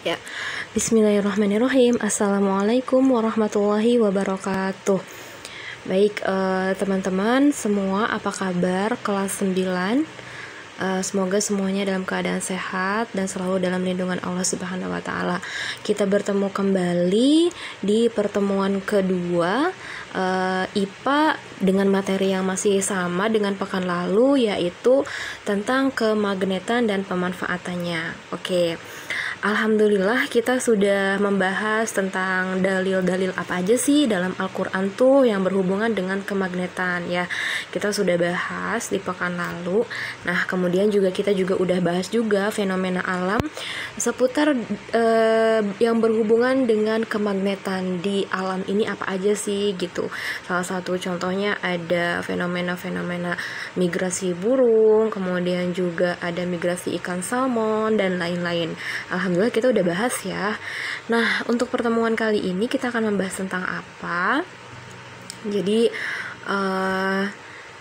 Ya, Bismillahirrahmanirrahim. Assalamualaikum warahmatullahi wabarakatuh. Baik, teman-teman semua, apa kabar? Kelas 9. Semoga semuanya dalam keadaan sehat dan selalu dalam lindungan Allah Subhanahu wa taala. Kita bertemu kembali di pertemuan kedua IPA dengan materi yang masih sama dengan pekan lalu, yaitu tentang kemagnetan dan pemanfaatannya. Oke. Alhamdulillah kita sudah membahas tentang dalil-dalil apa aja sih dalam Al-Quran tuh yang berhubungan dengan kemagnetan ya. Kita sudah bahas di pekan lalu. Nah, kemudian kita juga udah bahas juga fenomena alam seputar yang berhubungan dengan kemagnetan di alam ini apa aja sih gitu. Salah satu contohnya ada fenomena-fenomena migrasi burung, kemudian juga ada migrasi ikan salmon dan lain-lain. Alhamdulillah kita udah bahas ya. Nah, untuk pertemuan kali ini kita akan membahas tentang apa? Jadi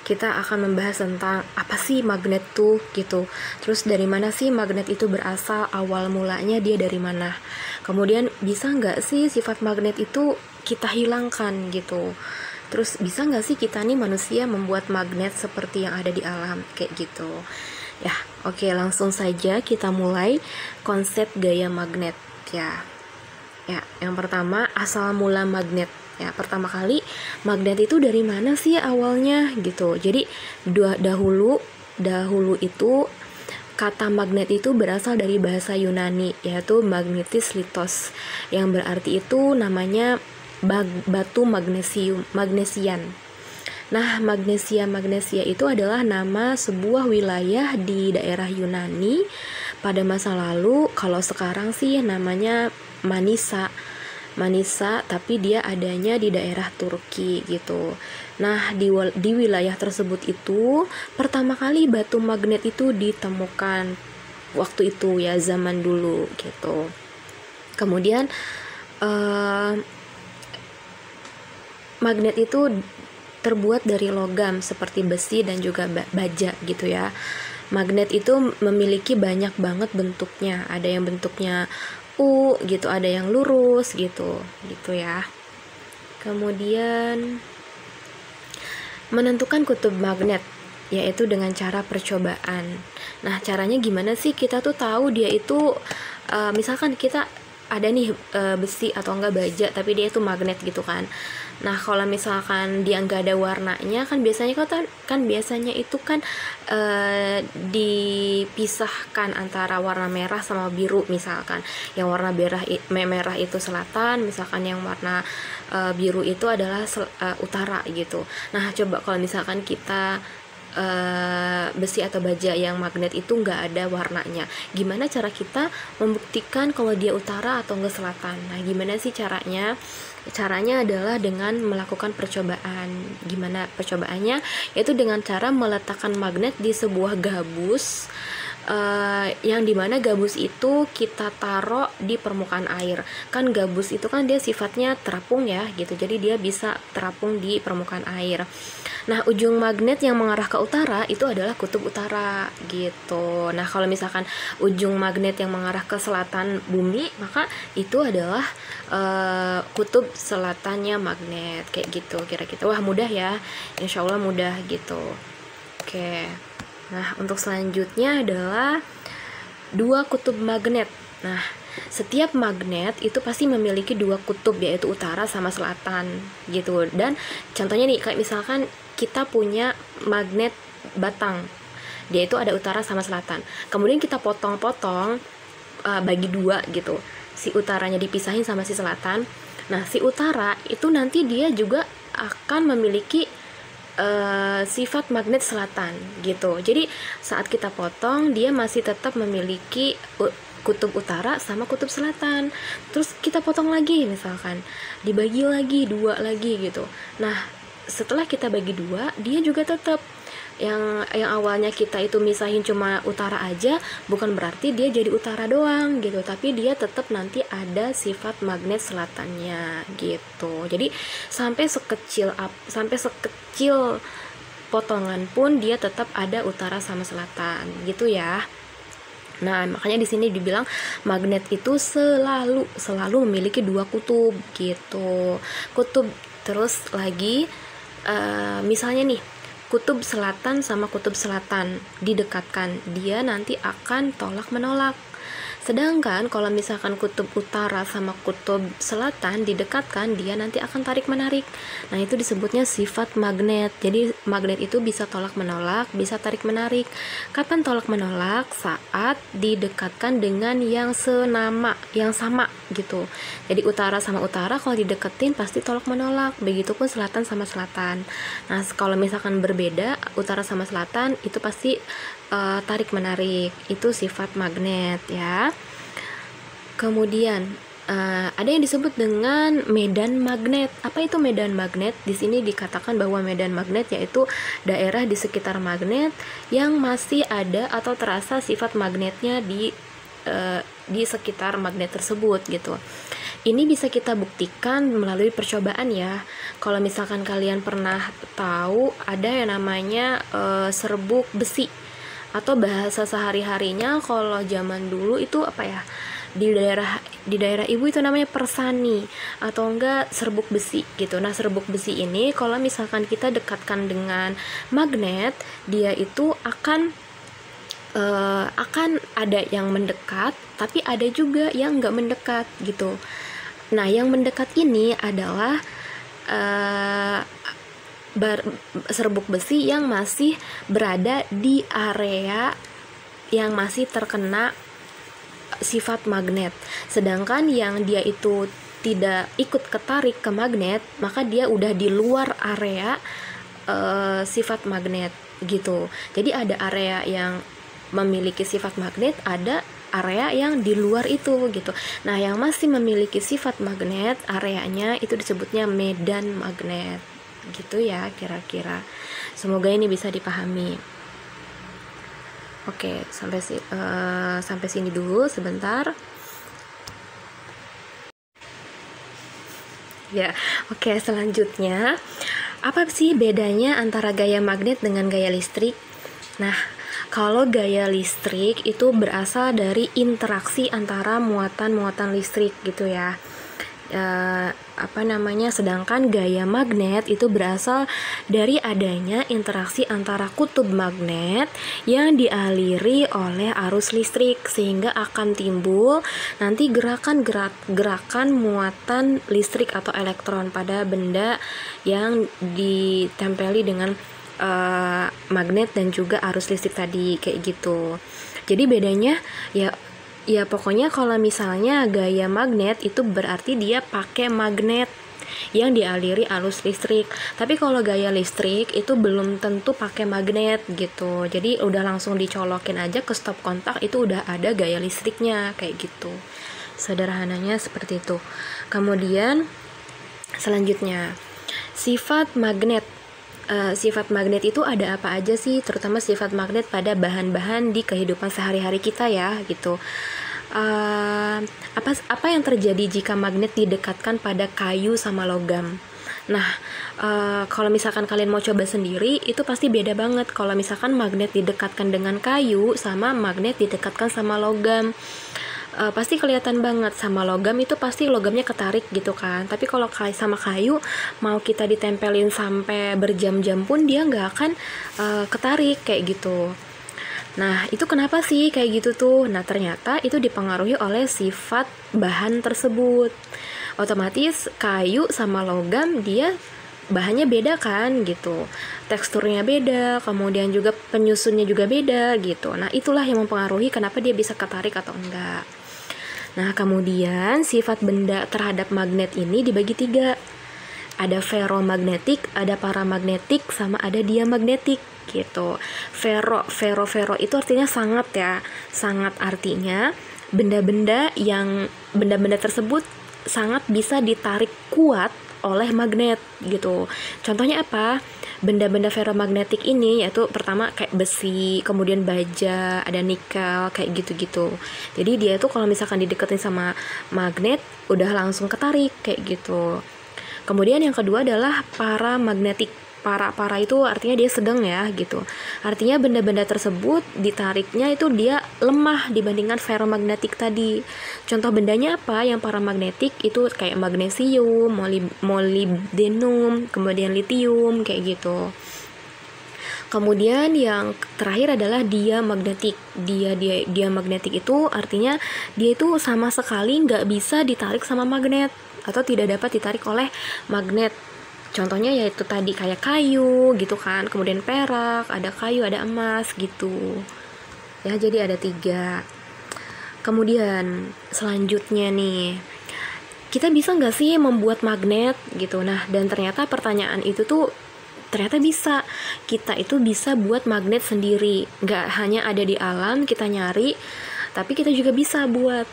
kita akan membahas tentang apa sih magnet tuh gitu. Terus dari mana sih magnet itu berasal, awal mulanya dia dari mana. Kemudian bisa nggak sih sifat magnet itu kita hilangkan gitu. Terus bisa nggak sih kita nih manusia membuat magnet seperti yang ada di alam kayak gitu. Ya, oke, langsung saja kita mulai konsep gaya magnet ya. Ya, yang pertama asal mula magnet. Ya, pertama kali magnet itu dari mana sih awalnya gitu. Jadi dahulu itu kata magnet itu berasal dari bahasa Yunani, yaitu magnetis litos, yang berarti itu namanya batu magnesian. Nah, magnesia itu adalah nama sebuah wilayah di daerah Yunani pada masa lalu. Kalau sekarang sih namanya Manisa, tapi dia adanya di daerah Turki gitu. Nah, di wilayah tersebut itu pertama kali batu magnet itu ditemukan waktu itu ya, zaman dulu gitu. Kemudian magnet itu terbuat dari logam seperti besi dan juga baja gitu ya. Magnet itu memiliki banyak banget bentuknya. Ada yang bentuknya U gitu, ada yang lurus gitu ya. Kemudian menentukan kutub magnet yaitu dengan cara percobaan. Nah, caranya gimana sih kita tuh tahu dia itu misalkan kita ada nih besi atau enggak baja tapi dia itu magnet gitu kan. Nah, kalau misalkan dia enggak ada warnanya kan biasanya biasanya itu kan dipisahkan antara warna merah sama biru misalkan. Yang warna merah itu selatan, misalkan yang warna biru itu adalah utara gitu. Nah, coba kalau misalkan kita besi atau baja yang magnet itu nggak ada warnanya, gimana cara kita membuktikan kalau dia utara atau enggak selatan? Nah, gimana sih caranya? Caranya adalah dengan melakukan percobaan. Gimana percobaannya? Yaitu dengan cara meletakkan magnet di sebuah gabus, yang dimana gabus itu kita taruh di permukaan air. Kan gabus itu kan dia sifatnya terapung ya gitu, jadi dia bisa terapung di permukaan air. Nah, ujung magnet yang mengarah ke utara itu adalah kutub utara gitu. Nah, kalau misalkan ujung magnet yang mengarah ke selatan bumi, maka itu adalah kutub selatannya magnet kayak gitu kira-kira. Wah, mudah ya, insya Allah mudah gitu. Oke. Nah, untuk selanjutnya adalah dua kutub magnet. Nah, setiap magnet itu pasti memiliki dua kutub, yaitu utara sama selatan gitu. Dan contohnya nih, kayak misalkan kita punya magnet batang, dia itu ada utara sama selatan. Kemudian kita potong-potong bagi dua gitu. Si utaranya dipisahin sama si selatan. Nah, si utara itu nanti dia juga akan memiliki sifat magnet selatan gitu. Jadi saat kita potong dia masih tetap memiliki kutub utara sama kutub selatan. Terus kita potong lagi, misalkan dibagi lagi dua lagi gitu. Nah, setelah kita bagi dua, dia juga tetap yang awalnya kita itu misahin cuma utara aja, bukan berarti dia jadi utara doang gitu, tapi dia tetap nanti ada sifat magnet selatannya gitu. Jadi sampai sekecil potongan pun dia tetap ada utara sama selatan gitu ya. Nah, makanya di sini dibilang magnet itu selalu memiliki dua kutub gitu. Kutub terus lagi misalnya nih, kutub selatan sama kutub selatan didekatkan, dia nanti akan tolak menolak. Sedangkan kalau misalkan kutub utara sama kutub selatan didekatkan, dia nanti akan tarik menarik. Nah, itu disebutnya sifat magnet. Jadi magnet itu bisa tolak menolak, bisa tarik menarik. Kapan tolak menolak? Saat didekatkan dengan yang senama, yang sama gitu. Jadi utara sama utara kalau dideketin pasti tolak menolak. Begitupun selatan sama selatan. Nah, kalau misalkan berbeda utara sama selatan itu pasti tarik menarik. Itu sifat magnet ya. Kemudian ada yang disebut dengan medan magnet. Apa itu medan magnet? Di sini dikatakan bahwa medan magnet yaitu daerah di sekitar magnet yang masih ada atau terasa sifat magnetnya di sekitar magnet tersebut gitu. Ini bisa kita buktikan melalui percobaan ya. Kalau misalkan kalian pernah tahu ada yang namanya serbuk besi, atau bahasa sehari-harinya kalau zaman dulu itu apa ya, di daerah ibu itu namanya persani atau enggak serbuk besi gitu. Nah, serbuk besi ini kalau misalkan kita dekatkan dengan magnet, dia itu akan ada yang mendekat, tapi ada juga yang enggak mendekat gitu. Nah, yang mendekat ini adalah serbuk besi yang masih berada di area yang masih terkena sifat magnet. Sedangkan yang dia itu tidak ikut ketarik ke magnet, maka dia udah di luar area sifat magnet gitu. Jadi ada area yang memiliki sifat magnet, ada area yang di luar itu gitu. Nah, yang masih memiliki sifat magnet, areanya itu disebutnya medan magnet. Gitu ya kira-kira. Semoga ini bisa dipahami. Oke, sampai sini dulu sebentar. Ya, oke, selanjutnya apa sih bedanya antara gaya magnet dengan gaya listrik? Nah, kalau gaya listrik itu berasal dari interaksi antara muatan-muatan listrik gitu ya. Sedangkan gaya magnet itu berasal dari adanya interaksi antara kutub magnet yang dialiri oleh arus listrik, sehingga akan timbul nanti gerakan muatan listrik atau elektron pada benda yang ditempeli dengan magnet dan juga arus listrik tadi kayak gitu. Jadi bedanya ya pokoknya kalau misalnya gaya magnet itu berarti dia pakai magnet yang dialiri arus listrik. Tapi kalau gaya listrik itu belum tentu pakai magnet gitu. Jadi udah langsung dicolokin aja ke stop kontak, itu udah ada gaya listriknya kayak gitu. Sederhananya seperti itu. Kemudian selanjutnya sifat magnet. Sifat magnet itu ada apa aja sih, terutama sifat magnet pada bahan-bahan di kehidupan sehari-hari kita ya gitu. Apa yang terjadi jika magnet didekatkan pada kayu sama logam? Nah, kalau misalkan kalian mau coba sendiri, itu pasti beda banget kalau misalkan magnet didekatkan dengan kayu sama magnet didekatkan sama logam. Pasti kelihatan banget. Sama logam itu pasti logamnya ketarik gitu kan. Tapi kalau sama kayu, mau kita ditempelin sampai berjam-jam pun dia nggak akan ketarik kayak gitu. Nah, itu kenapa sih kayak gitu tuh? Nah, ternyata itu dipengaruhi oleh sifat bahan tersebut. Otomatis kayu sama logam dia bahannya beda kan gitu, teksturnya beda, kemudian juga penyusunnya juga beda gitu. Nah, itulah yang mempengaruhi kenapa dia bisa ketarik atau enggak. Nah, kemudian sifat benda terhadap magnet ini dibagi 3. Ada ferromagnetik, ada paramagnetik, sama ada diamagnetik gitu. Ferro itu artinya sangat ya. Sangat artinya benda-benda tersebut sangat bisa ditarik kuat oleh magnet gitu. Contohnya apa? Benda-benda ferromagnetik ini yaitu pertama kayak besi, kemudian baja, ada nikel, kayak gitu-gitu. Jadi dia tuh kalau misalkan dideketin sama magnet udah langsung ketarik kayak gitu. Kemudian yang kedua adalah paramagnetik. para itu artinya dia sedang ya gitu. Artinya benda-benda tersebut ditariknya itu dia lemah dibandingkan ferromagnetik tadi. Contoh bendanya apa yang paramagnetik itu kayak magnesium, molybdenum, kemudian litium kayak gitu. Kemudian yang terakhir adalah diamagnetik. Diamagnetik itu artinya dia itu sama sekali nggak bisa ditarik sama magnet atau tidak dapat ditarik oleh magnet. Contohnya yaitu tadi kayak kayu gitu kan, kemudian perak, ada kayu, ada emas gitu. Ya, jadi ada 3. Kemudian selanjutnya nih, kita bisa nggak sih membuat magnet gitu? Nah, dan ternyata pertanyaan itu tuh ternyata bisa. Kita itu bisa buat magnet sendiri. Nggak hanya ada di alam, kita nyari, tapi kita juga bisa buat.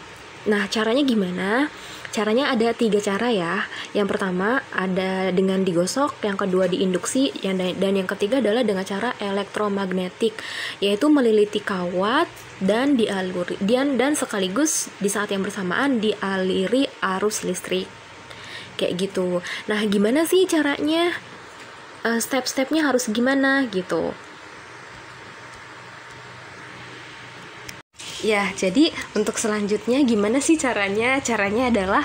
Nah, caranya gimana? Caranya ada 3 cara ya. Yang pertama ada dengan digosok, yang kedua diinduksi, dan yang ketiga adalah dengan cara elektromagnetik, yaitu meliliti kawat dan dialiri dan sekaligus di saat yang bersamaan dialiri arus listrik. Kayak gitu. Nah, gimana sih caranya? Step-stepnya harus gimana gitu. Ya, jadi untuk selanjutnya gimana sih caranya? Caranya adalah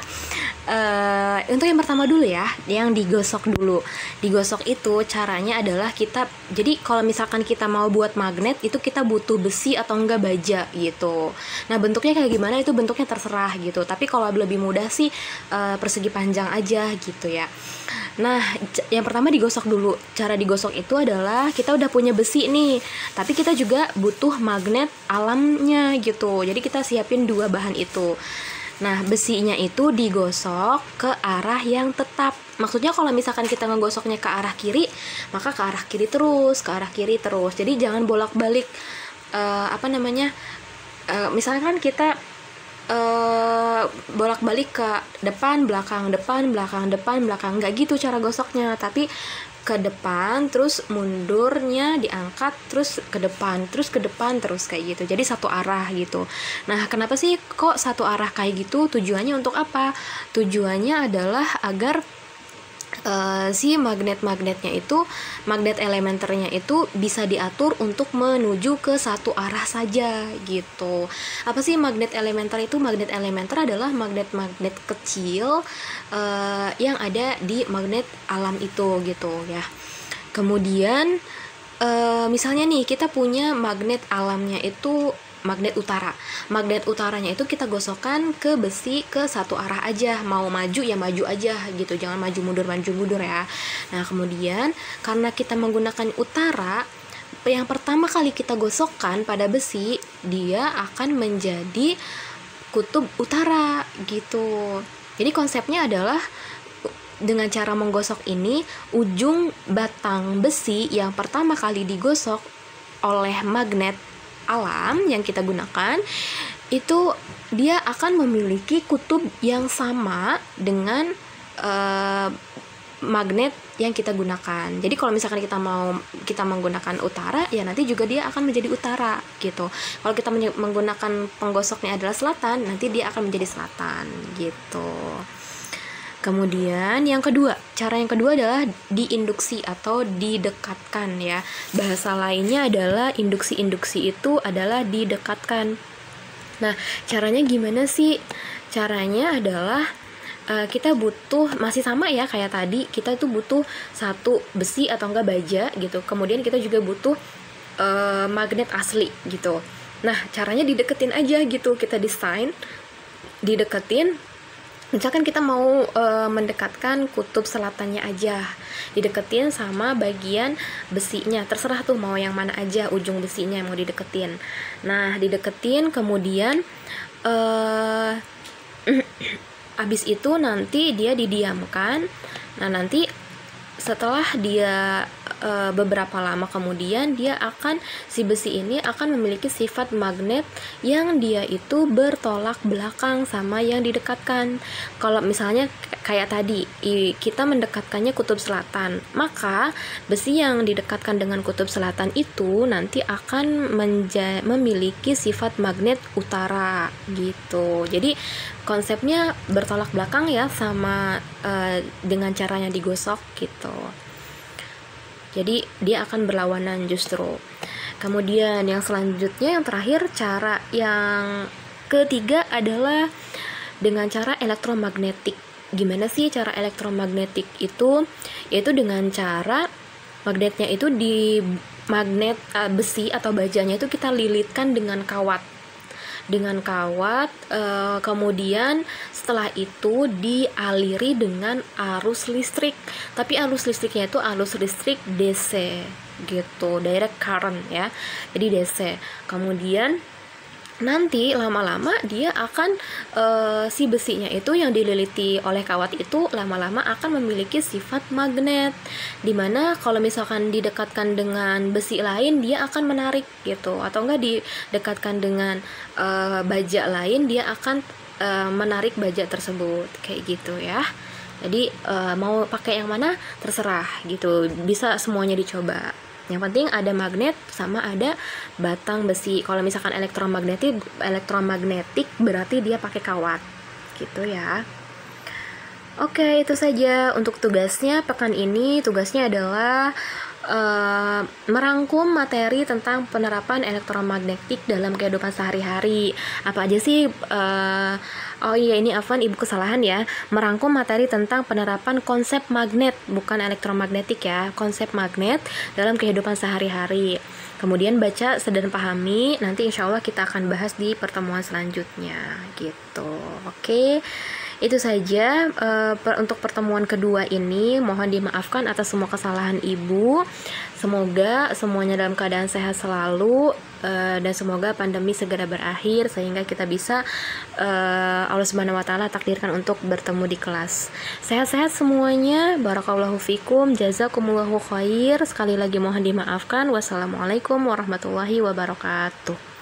untuk yang pertama dulu ya, yang digosok dulu. Digosok itu caranya adalah jadi kalau misalkan kita mau buat magnet itu kita butuh besi atau enggak baja gitu. Nah, bentuknya kayak gimana itu bentuknya terserah gitu. Tapi kalau lebih mudah sih persegi panjang aja gitu ya. Nah, yang pertama digosok dulu. Cara digosok itu adalah kita udah punya besi nih, tapi kita juga butuh magnet alamnya gitu. Jadi kita siapin 2 bahan itu. Nah, besinya itu digosok ke arah yang tetap. Maksudnya kalau misalkan kita ngegosoknya ke arah kiri, maka ke arah kiri terus, ke arah kiri terus. Jadi jangan bolak-balik misalkan kita bolak-balik ke depan belakang nggak gitu cara gosoknya, tapi ke depan terus mundurnya diangkat terus ke depan terus kayak gitu, jadi satu arah gitu. Nah, kenapa sih kok satu arah kayak gitu? Tujuannya untuk apa? Tujuannya adalah agar si magnet elementernya itu bisa diatur untuk menuju ke satu arah saja gitu. Apa sih magnet elementer itu? Magnet elementer adalah magnet-magnet kecil yang ada di magnet alam itu gitu ya. Kemudian misalnya nih kita punya magnet alamnya itu magnet utara. Magnet utaranya itu kita gosokkan ke besi ke satu arah aja. Mau maju ya maju aja gitu. Jangan maju mundur ya. Nah, kemudian karena kita menggunakan utara, yang pertama kali kita gosokkan pada besi, dia akan menjadi kutub utara gitu. Jadi konsepnya adalah dengan cara menggosok ini, ujung batang besi yang pertama kali digosok oleh magnet alam yang kita gunakan itu dia akan memiliki kutub yang sama dengan magnet yang kita gunakan. Jadi kalau misalkan kita menggunakan utara, ya nanti juga dia akan menjadi utara gitu. Kalau kita menggunakan penggosoknya adalah selatan, nanti dia akan menjadi selatan gitu. Kemudian cara yang kedua adalah diinduksi atau didekatkan ya. Bahasa lainnya adalah induksi itu adalah didekatkan. Nah, caranya gimana sih? Caranya adalah kita butuh, masih sama ya kayak tadi, kita itu butuh satu besi atau enggak baja gitu. Kemudian kita juga butuh magnet asli gitu. Nah, caranya dideketin aja gitu. Kita desain, dideketin. Misalkan kita mau mendekatkan kutub selatannya aja, dideketin sama bagian besinya, terserah tuh mau yang mana aja ujung besinya yang mau dideketin. Nah, dideketin kemudian abis itu nanti dia didiamkan. Nah, nanti setelah dia beberapa lama kemudian si besi ini akan memiliki sifat magnet yang dia itu bertolak belakang sama yang didekatkan. Kalau misalnya kayak tadi kita mendekatkannya kutub selatan, maka besi yang didekatkan dengan kutub selatan itu nanti akan memiliki sifat magnet utara gitu. Jadi konsepnya bertolak belakang ya sama dengan caranya digosok gitu. Jadi dia akan berlawanan justru. Kemudian yang selanjutnya, yang terakhir, cara yang ketiga adalah dengan cara elektromagnetik. Gimana sih cara elektromagnetik itu? Yaitu dengan cara magnetnya itu di magnet besi atau bajanya itu kita lilitkan dengan kawat. Kemudian setelah itu dialiri dengan arus listrik. Tapi arus listriknya itu arus listrik DC gitu, direct current ya. Jadi DC. Kemudian nanti lama-lama dia akan si besinya itu yang dililiti oleh kawat itu lama-lama akan memiliki sifat magnet, dimana kalau misalkan didekatkan dengan besi lain dia akan menarik gitu, atau enggak didekatkan dengan baja lain dia akan menarik baja tersebut, kayak gitu ya. Jadi mau pakai yang mana terserah gitu, bisa semuanya dicoba. Yang penting ada magnet sama ada batang besi. Kalau misalkan elektromagnetik berarti dia pakai kawat gitu ya. Oke, itu saja untuk tugasnya pekan ini. Tugasnya adalah merangkum materi tentang penerapan elektromagnetik dalam kehidupan sehari-hari. Apa aja sih? Oh iya, ini Afwan, ibu kesalahan ya. Merangkum materi tentang penerapan konsep magnet, bukan elektromagnetik ya. Konsep magnet dalam kehidupan sehari-hari. Kemudian baca dan pahami. Nanti insya Allah kita akan bahas di pertemuan selanjutnya gitu. Oke. Itu saja untuk pertemuan kedua ini. Mohon dimaafkan atas semua kesalahan ibu. Semoga semuanya dalam keadaan sehat selalu, dan semoga pandemi segera berakhir sehingga kita bisa Allah Subhanahu wa taala takdirkan untuk bertemu di kelas. Sehat-sehat semuanya. Barakallahu fikum, jazakumullahu khair. Sekali lagi mohon dimaafkan. Wassalamualaikum warahmatullahi wabarakatuh.